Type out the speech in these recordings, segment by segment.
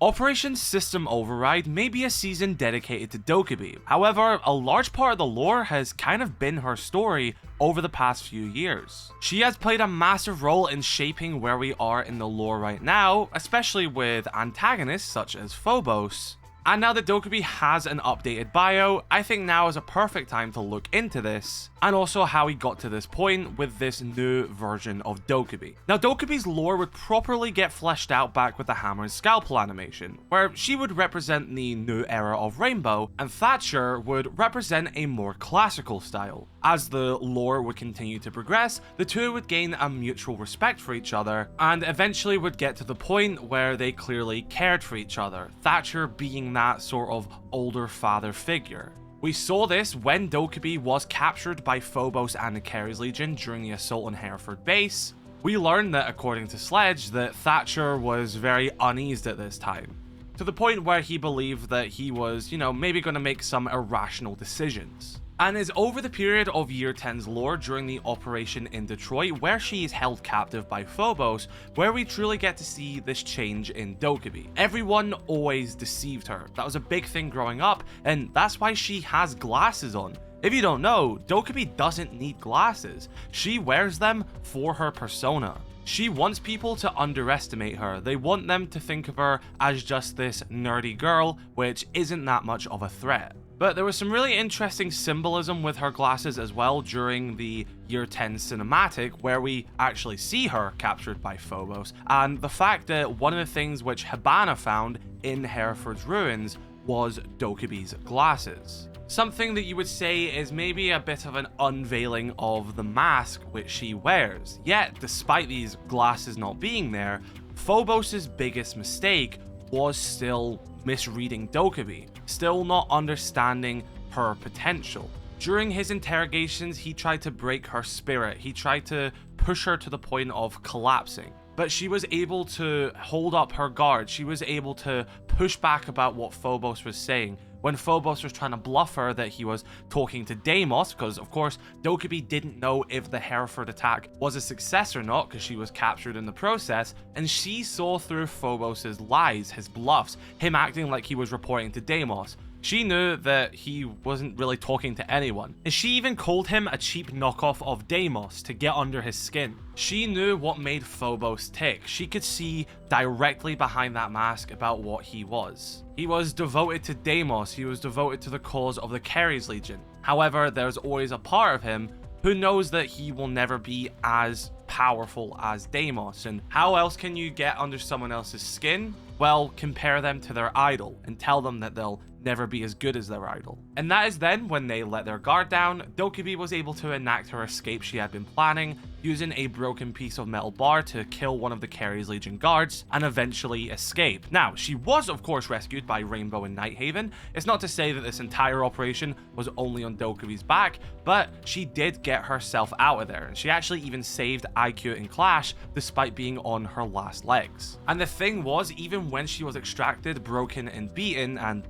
Operation System Override may be a season dedicated to Dokkaebi. However, a large part of the lore has kind of been her story over the past few years. She has played a massive role in shaping where we are in the lore right now, especially with antagonists such as Phobos. And now that Dokkaebi has an updated bio, I think now is a perfect time to look into this, and also how he got to this point with this new version of Dokkaebi. Now, Dokkaebi's lore would properly get fleshed out back with the hammer and scalpel animation, where she would represent the new era of Rainbow, and Thatcher would represent a more classical style. As the lore would continue to progress, the two would gain a mutual respect for each other, and eventually would get to the point where they clearly cared for each other, Thatcher being that sort of older father figure. We saw this when Dokkaebi was captured by Phobos and the Keres Legion during the assault on Hereford base. We learned that, according to Sledge, that Thatcher was very uneased at this time, to the point where he believed that he was, maybe going to make some irrational decisions. And is over the period of Year 10's lore during the operation in Detroit, where she is held captive by Phobos, where we truly get to see this change in Dokkaebi. Everyone always deceived her. That was a big thing growing up, and that's why she has glasses on. If you don't know, Dokkaebi doesn't need glasses. She wears them for her persona. She wants people to underestimate her. They want them to think of her as just this nerdy girl, which isn't that much of a threat. But there was some really interesting symbolism with her glasses as well during the Year 10 cinematic, where we actually see her captured by Phobos, and the fact that one of the things which Hibana found in Hereford's ruins was Dokkaebi's glasses. Something that you would say is maybe a bit of an unveiling of the mask which she wears. Yet, despite these glasses not being there, Phobos' biggest mistake was still misreading Dokkaebi, still not understanding her potential. During his interrogations, he tried to break her spirit. He tried to push her to the point of collapsing. But she was able to hold up her guard. She was able to push back about what Phobos was saying. When Phobos was trying to bluff her that he was talking to Deimos, because of course Dokkaebi didn't know if the Hereford attack was a success or not, because she was captured in the process, and she saw through Phobos' lies, his bluffs, him acting like he was reporting to Deimos. She knew that he wasn't really talking to anyone, and she even called him a cheap knockoff of Deimos to get under his skin. She knew what made Phobos tick. She could see directly behind that mask about what he was. He was devoted to Deimos, he was devoted to the cause of the Keres Legion. However, there's always a part of him who knows that he will never be as powerful as Deimos, and how else can you get under someone else's skin? Well, compare them to their idol and tell them that they'll never be as good as their idol. And that is then when they let their guard down, Dokkaebi was able to enact her escape she had been planning, using a broken piece of metal bar to kill one of the Keres Legion guards and eventually escape. Now, she was of course rescued by Rainbow and Nighthaven. It's not to say that this entire operation was only on Dokkaebi's back, but she did get herself out of there, and she actually even saved IQ and Clash despite being on her last legs. And the thing was, even when she was extracted, broken and beaten, and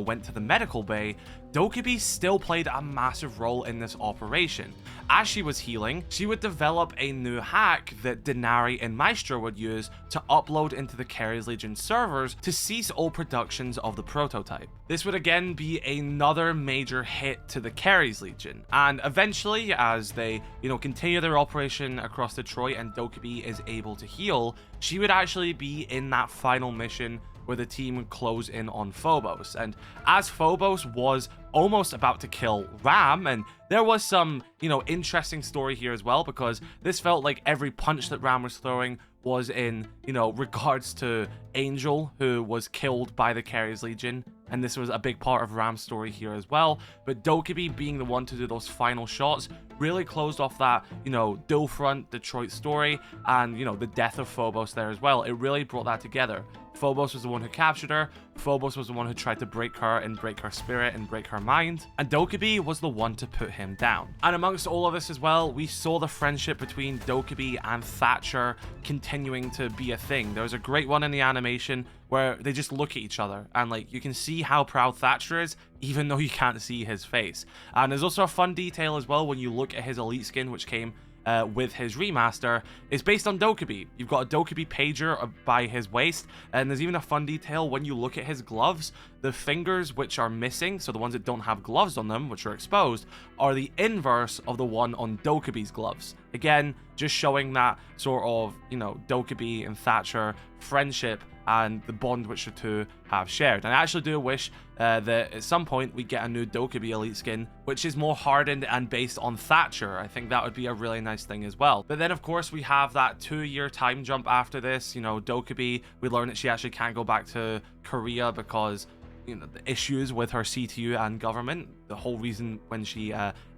went to the medical bay, Dokkaebi still played a massive role in this operation. As she was healing, she would develop a new hack that Denari and Maestro would use to upload into the Keres Legion servers to cease all productions of the prototype. This would again be another major hit to the Keres Legion, and eventually, as they, continue their operation across Detroit and Dokkaebi is able to heal, she would actually be in that final mission where the team would close in on Phobos. And as Phobos was almost about to kill Ram, and there was some, interesting story here as well, because this felt like every punch that Ram was throwing was in, regards to Angel, who was killed by the Keres Legion, and this was a big part of Ram's story here as well. But Dokkaebi being the one to do those final shots really closed off that, dual front Detroit story, and, the death of Phobos there as well. It really brought that together. Phobos was the one who captured her, Phobos was the one who tried to break her and break her spirit and break her mind, and Dokkaebi was the one to put him down. And amongst all of this as well, we saw the friendship between Dokkaebi and Thatcher continuing to be a thing. There was a great one in the animation where they just look at each other, and you can see how proud Thatcher is, even though you can't see his face. And there's also a fun detail as well when you look at his elite skin, which came with his remaster is based on Dokkaebi. You've got a Dokkaebi pager by his waist, and there's even a fun detail when you look at his gloves. The fingers which are missing, so the ones that don't have gloves on them, which are exposed, are the inverse of the one on Dokkaebi's gloves. Again, just showing that sort of, you know, Dokkaebi and Thatcher friendship and the bond which the two have shared. And I actually do wish that at some point we get a new Dokkaebi elite skin, which is more hardened and based on Thatcher. I think that would be a really nice thing as well. But then, of course, we have that 2-year time jump after this. You know, Dokkaebi, we learn that she actually can't go back to Korea because, you know, the issues with her CTU and government, the whole reason when she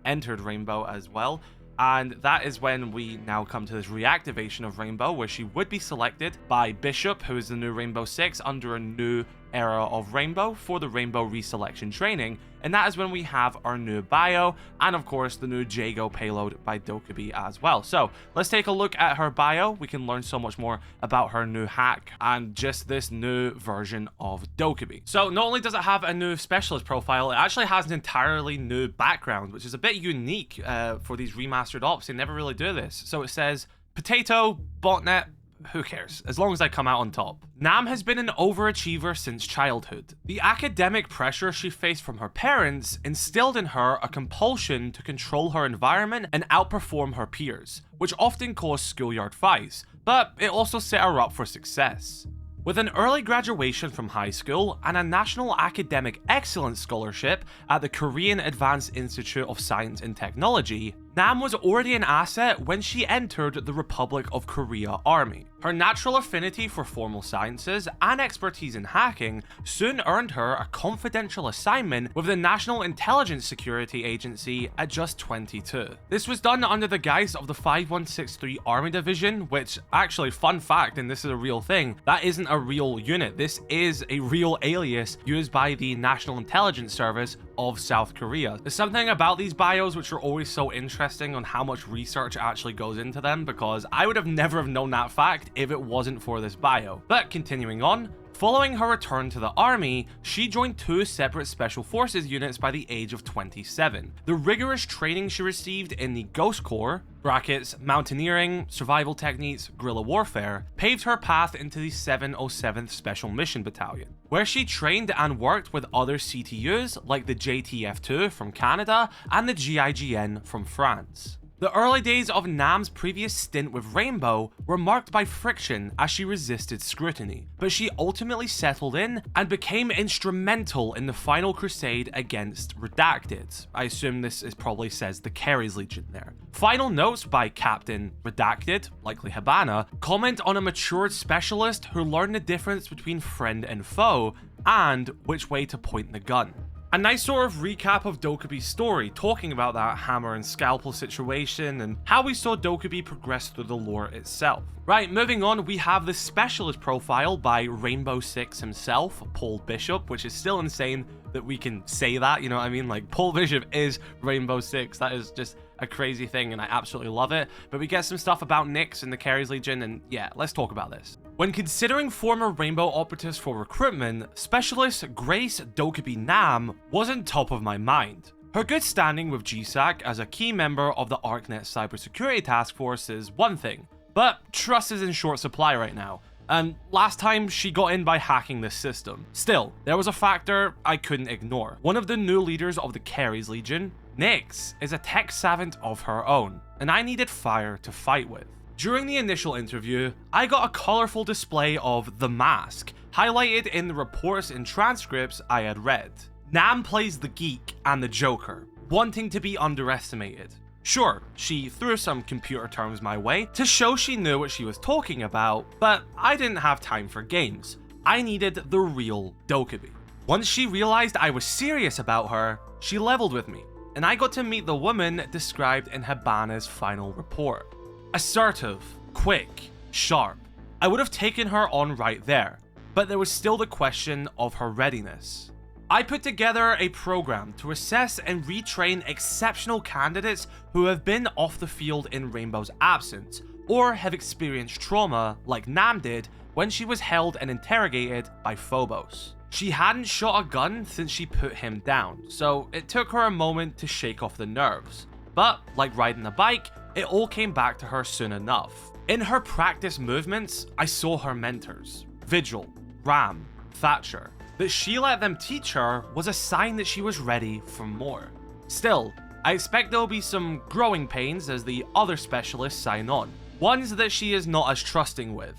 entered Rainbow as well. And that is when we now come to this reactivation of Rainbow, where she would be selected by Bishop, who is the new Rainbow 6, under a new era of Rainbow for the Rainbow reselection training. And that is when we have our new bio, and of course the new Jago payload by Dokkaebi as well. So let's take a look at her bio. We can learn so much more about her new hack and just this new version of Dokkaebi. So not only does it have a new specialist profile, it actually has an entirely new background, which is a bit unique for these remastered ops. They never really do this. So it says, potato, botnet, who cares, as long as I come out on top. Nam has been an overachiever since childhood. The academic pressure she faced from her parents instilled in her a compulsion to control her environment and outperform her peers, which often caused schoolyard fights, but it also set her up for success. With an early graduation from high school and a National Academic Excellence Scholarship at the Korean Advanced Institute of Science and Technology, Nam was already an asset when she entered the Republic of Korea Army. Her natural affinity for formal sciences and expertise in hacking soon earned her a confidential assignment with the National Intelligence Security Agency at just 22. This was done under the guise of the 5163 Army Division, which actually, fun fact, and this is a real thing, that isn't a real unit. This is a real alias used by the National Intelligence Service of South Korea. There's something about these bios which are always so interesting on how much research actually goes into them, because I would have never have known that fact if it wasn't for this bio. But continuing on, following her return to the army, she joined 2 separate special forces units by the age of 27. The rigorous training she received in the Ghost Corps, brackets, mountaineering, survival techniques, guerrilla warfare, paved her path into the 707th Special Mission Battalion, where she trained and worked with other CTUs like the JTF-2 from Canada and the GIGN from France. The early days of Nam's previous stint with Rainbow were marked by friction as she resisted scrutiny, but she ultimately settled in and became instrumental in the final crusade against Redacted. I assume this probably says the Keres Legion there. Final notes by Captain Redacted, likely Habana, comment on a matured specialist who learned the difference between friend and foe, and which way to point the gun. A nice sort of recap of Dokkaebi's story, talking about that hammer and scalpel situation and how we saw Dokkaebi progress through the lore itself. Right, moving on, we have the specialist profile by Rainbow Six himself, Paul Bishop, which is still insane that we can say that, you know what I mean? Like, Paul Bishop is Rainbow Six. That is just a crazy thing, and I absolutely love it. But we get some stuff about Nyx and the Keres Legion, and yeah, let's talk about this. When considering former Rainbow operatives for recruitment, Specialist Grace Dokkaebi Nam wasn't top of my mind. Her good standing with GSAC as a key member of the ArcNet Cybersecurity Task Force is one thing, but trust is in short supply right now. And last time she got in by hacking this system. Still, there was a factor I couldn't ignore. One of the new leaders of the Keres Legion, Nyx, is a tech savant of her own, and I needed fire to fight with. During the initial interview, I got a colorful display of the mask, highlighted in the reports and transcripts I had read. Nam plays the geek and the joker, wanting to be underestimated. Sure, she threw some computer terms my way to show she knew what she was talking about, but I didn't have time for games. I needed the real Dokkaebi. Once she realized I was serious about her, she leveled with me, and I got to meet the woman described in Habana's final report. Assertive, quick, sharp. I would have taken her on right there, but there was still the question of her readiness. I put together a program to assess and retrain exceptional candidates who have been off the field in Rainbow's absence, or have experienced trauma like Nam did when she was held and interrogated by Phobos. She hadn't shot a gun since she put him down, so it took her a moment to shake off the nerves. But, like riding a bike, it all came back to her soon enough. In her practice movements, I saw her mentors, Vigil, Ram, Thatcher. That she let them teach her was a sign that she was ready for more. Still, I expect there will be some growing pains as the other specialists sign on, ones that she is not as trusting with.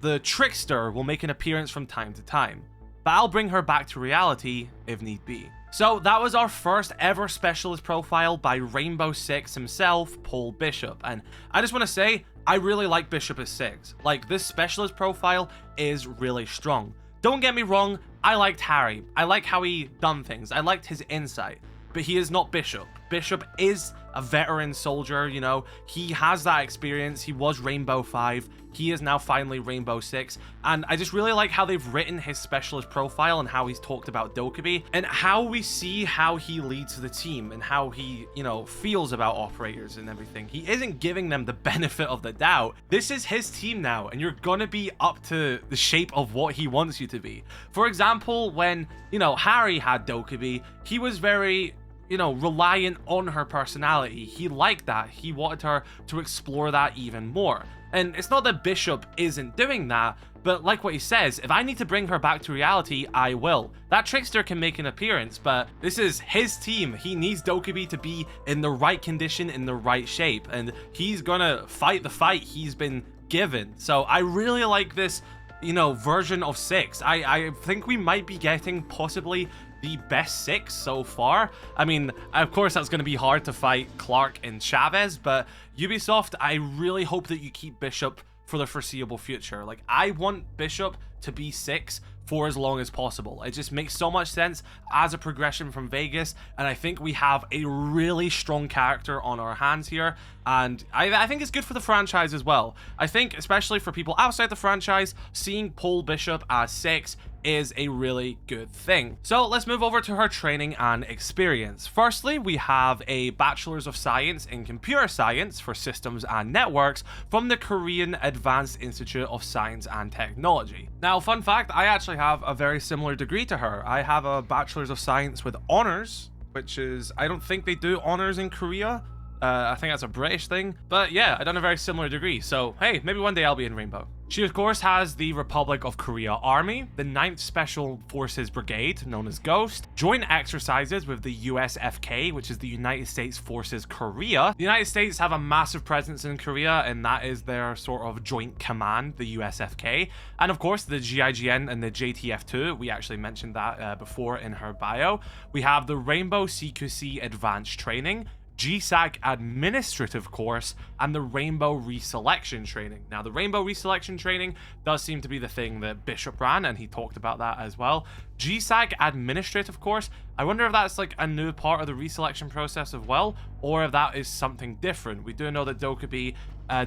The Trickster will make an appearance from time to time, but I'll bring her back to reality if need be. So that was our first ever specialist profile by Rainbow Six himself, Paul Bishop, and I just want to say, I really like Bishop as 6. Like, this specialist profile is really strong. Don't get me wrong, I liked Harry. I like how he done things. I liked his insight. But he is not Bishop. Bishop is a veteran soldier, you know. He has that experience. He was Rainbow 5. He is now finally Rainbow 6. And I just really like how they've written his specialist profile and how he's talked about Dokkaebi and how we see how he leads the team and how he, you know, feels about operators and everything. He isn't giving them the benefit of the doubt. This is his team now, and you're gonna be up to the shape of what he wants you to be. For example, when, you know, Harry had Dokkaebi, he was very, you know, reliant on her personality. He liked that. He wanted her to explore that even more. And it's not that Bishop isn't doing that, but like what he says, if I need to bring her back to reality, I will. That Trickster can make an appearance, but this is his team. He needs Dokkaebi to be in the right condition, in the right shape, and he's gonna fight the fight he's been given. So I really like this, you know, version of 6. I think we might be getting possibly the best 6 so far. I mean, of course that's going to be hard to fight Clark and Chavez, but Ubisoft, I really hope that you keep Bishop for the foreseeable future. Like, I want Bishop to be 6 for as long as possible. It just makes so much sense as a progression from Vegas, and I think we have a really strong character on our hands here, and I think it's good for the franchise as well. I think, especially for people outside the franchise, seeing Paul Bishop as 6 is a really good thing. So let's move over to her training and experience. Firstly, we have a Bachelor's of Science in Computer Science for Systems and Networks from the Korean Advanced Institute of Science and Technology. Now, fun fact, I actually have a very similar degree to her. I have a Bachelor's of Science with honors, which is, I don't think they do honors in Korea. I think that's a British thing. But yeah, I done a very similar degree. So hey, maybe one day I'll be in Rainbow. She of course has the Republic of Korea Army, the 9th Special Forces Brigade, known as Ghost, joint exercises with the USFK, which is the United States Forces Korea. The United States have a massive presence in Korea, and that is their sort of joint command, the USFK. And of course, the GIGN and the JTF2, we actually mentioned that before in her bio. We have the Rainbow CQC Advanced Training, GSAC Administrative Course, and the Rainbow Reselection Training. Now, the Rainbow Reselection Training does seem to be the thing that Bishop ran, and he talked about that as well. GSAC Administrative Course, I wonder if that's like a new part of the reselection process as well, or if that is something different. We do know that Dokkaebi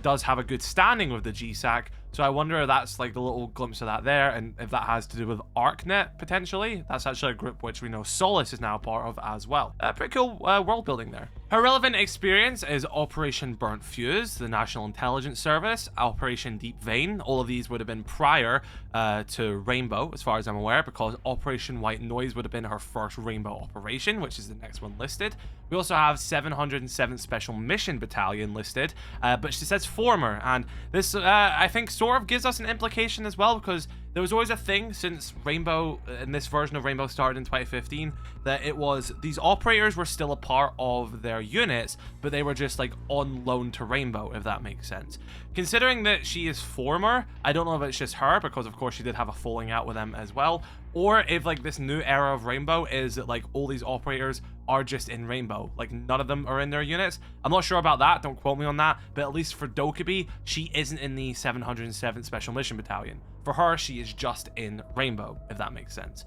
does have a good standing with the GSAC, so I wonder if that's like the little glimpse of that there, and if that has to do with ArcNet, potentially. That's actually a group which we know Solus is now part of as well. Pretty cool world building there. Her relevant experience is Operation Burnt Fuse, the National Intelligence Service, Operation Deep Vein. All of these would have been prior to Rainbow, as far as I'm aware, because Operation White Noise would have been her first Rainbow operation, which is the next one listed. We also have 707th Special Mission Battalion listed, but she says former, and this I think sort of gives us an implication as well, because there was always a thing since Rainbow, in this version of Rainbow started in 2015, that it was these operators were still a part of their units, but they were just like on loan to Rainbow, if that makes sense. Considering that she is former, I don't know if it's just her, because of course she did have a falling out with them as well, or if like this new era of Rainbow is that like all these operators are just in Rainbow, like none of them are in their units. I'm not sure about that, don't quote me on that, but at least for Dokkaebi, she isn't in the 707th Special Mission Battalion. For her, she is just in Rainbow, if that makes sense.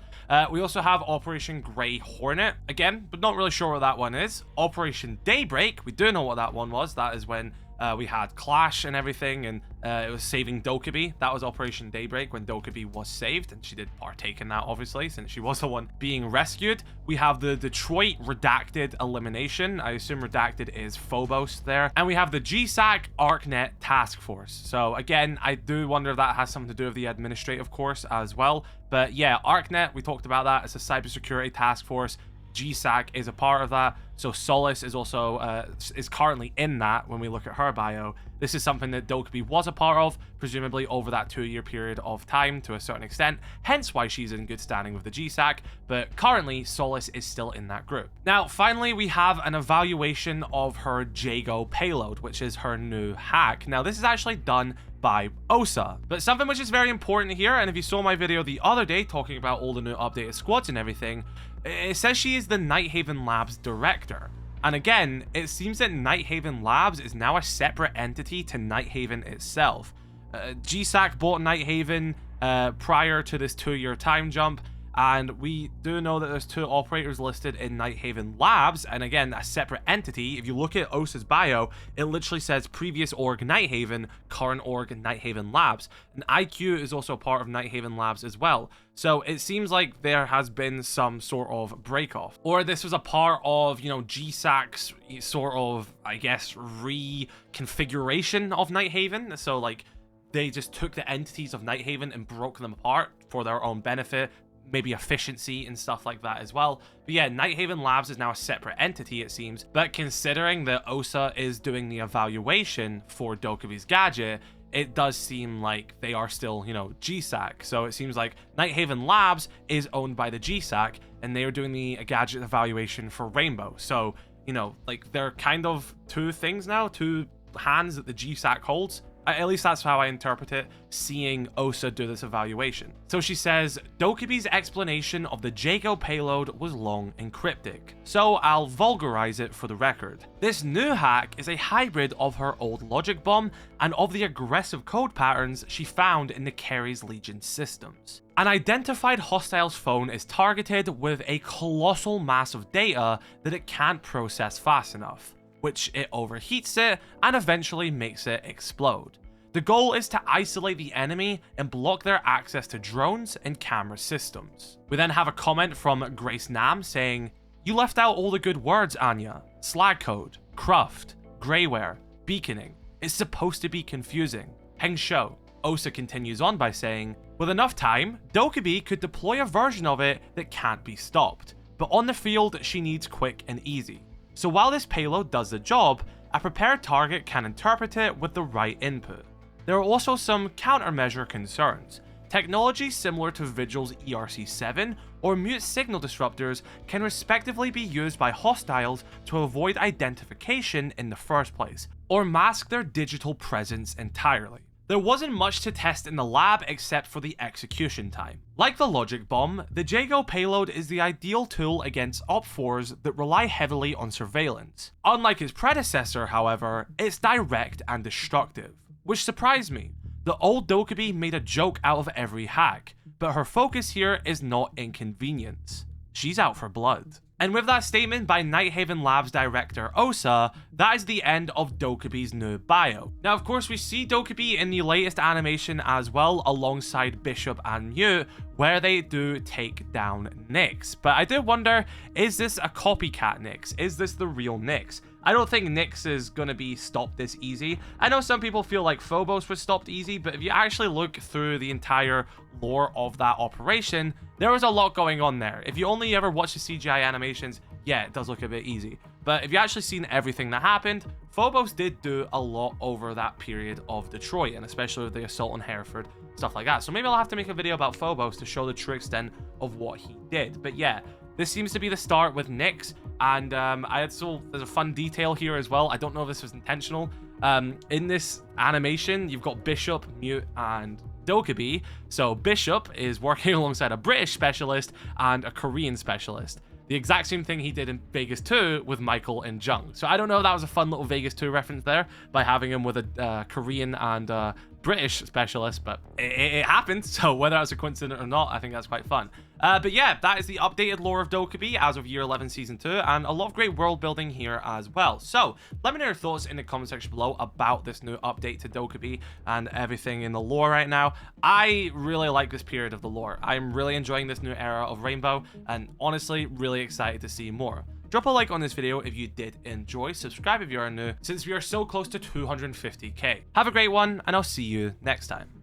We also have Operation Grey Hornet, again, but not really sure what that one is. Operation Daybreak, we do know what that one was. That is when we had Clash and everything, and it was saving Dokkaebi. That was Operation Daybreak, when Dokkaebi was saved, and she did partake in that, obviously, since she was the one being rescued. We have the Detroit Redacted Elimination. I assume Redacted is Phobos there. And we have the GSAC ArcNet Task Force. So again, I do wonder if that has something to do with the administrative course as well. But yeah, ArcNet, we talked about that. It's a cybersecurity task force. Ghosteyes is a part of that. So Solace is also is currently in that when we look at her bio. This is something that Dokkaebi was a part of, presumably over that 2-year period of time to a certain extent, hence why she's in good standing with the Ghosteyes, but currently Solace is still in that group. Now, finally, we have an evaluation of her Jago payload, which is her new hack. Now, this is actually done by Osa, but something which is very important here, and if you saw my video the other day talking about all the new updated squads and everything, it says she is the Nighthaven Labs director. And again, it seems that Nighthaven Labs is now a separate entity to Nighthaven itself. GSAC bought Nighthaven prior to this 2-year time jump, and we do know that there's 2 operators listed in Nighthaven Labs, and again, a separate entity. If you look at Osa's bio, it literally says previous org Nighthaven, current org Nighthaven Labs, and IQ is also part of Nighthaven Labs as well. So it seems like there has been some sort of break-off, or this was a part of, you know, GSAC's sort of, I guess, reconfiguration of Nighthaven. So like, they just took the entities of Nighthaven and broke them apart for their own benefit, maybe efficiency and stuff like that as well. But yeah, Nighthaven Labs is now a separate entity, it seems. But considering that Osa is doing the evaluation for Dokkaebi's gadget, it does seem like they are still, you know, GSAC. So it seems like Nighthaven Labs is owned by the GSAC, and they are doing the gadget evaluation for Rainbow. So, you know, like, they're kind of 2 things now, 2 hands that the GSAC holds. At least that's how I interpret it, seeing Osa do this evaluation. So she says, Dokkaebi's explanation of the Jago payload was long and cryptic, so I'll vulgarize it for the record. This new hack is a hybrid of her old logic bomb and of the aggressive code patterns she found in the Keres Legion systems. An identified hostile's phone is targeted with a colossal mass of data that it can't process fast enough, which it overheats it and eventually makes it explode. The goal is to isolate the enemy and block their access to drones and camera systems. We then have a comment from Grace Nam saying, "You left out all the good words, Anya. Slag code, cruft, greyware, beaconing. It's supposed to be confusing. Heng Shou." Osa continues on by saying, "With enough time, Dokkaebi could deploy a version of it that can't be stopped, but on the field she needs quick and easy. So while this payload does the job, a prepared target can interpret it with the right input. There are also some countermeasure concerns. Technology similar to Vigil's ERC-7 or mute signal disruptors can respectively be used by hostiles to avoid identification in the first place, or mask their digital presence entirely. There wasn't much to test in the lab except for the execution time. Like the logic bomb, the Jago payload is the ideal tool against Op4s that rely heavily on surveillance. Unlike its predecessor, however, it's direct and destructive, which surprised me. The old Dokkaebi made a joke out of every hack, but her focus here is not inconvenience. She's out for blood. And with that statement by Nighthaven Labs director Osa, that is the end of Dokkaebi's new bio. Now, of course, we see Dokkaebi in the latest animation as well, alongside Bishop and Mute, where they do take down Nyx. But I did wonder, is this a copycat Nyx? Is this the real Nyx? I don't think Nyx is going to be stopped this easy. I know some people feel like Phobos was stopped easy, but if you actually look through the entire lore of that operation, there was a lot going on there. If you only ever watch the CGI animations, yeah, it does look a bit easy. But if you actually seen everything that happened, Phobos did do a lot over that period of Detroit, and especially with the assault on Hereford, stuff like that. So maybe I'll have to make a video about Phobos to show the true extent of what he did. But yeah, this seems to be the start with Nyx, and there's a fun detail here as well. I don't know if this was intentional. In this animation, you've got Bishop, Mute, and Dokkaebi. So Bishop is working alongside a British specialist and a Korean specialist. The exact same thing he did in Vegas 2 with Michael and Jung. So I don't know if that was a fun little Vegas 2 reference there by having him with a Korean and British specialist, but it happened. So whether that's a coincidence or not, I think that's quite fun. But yeah, that is the updated lore of Dokkaebi as of year 11 season 2, and a lot of great world building here as well. So let me know your thoughts in the comment section below about this new update to Dokkaebi and everything in the lore right now. I really like this period of the lore. I'm really enjoying this new era of Rainbow, and honestly really excited to see more. Drop a like on this video if you did enjoy, subscribe if you are new, since we are so close to 250k. Have a great one, and I'll see you next time.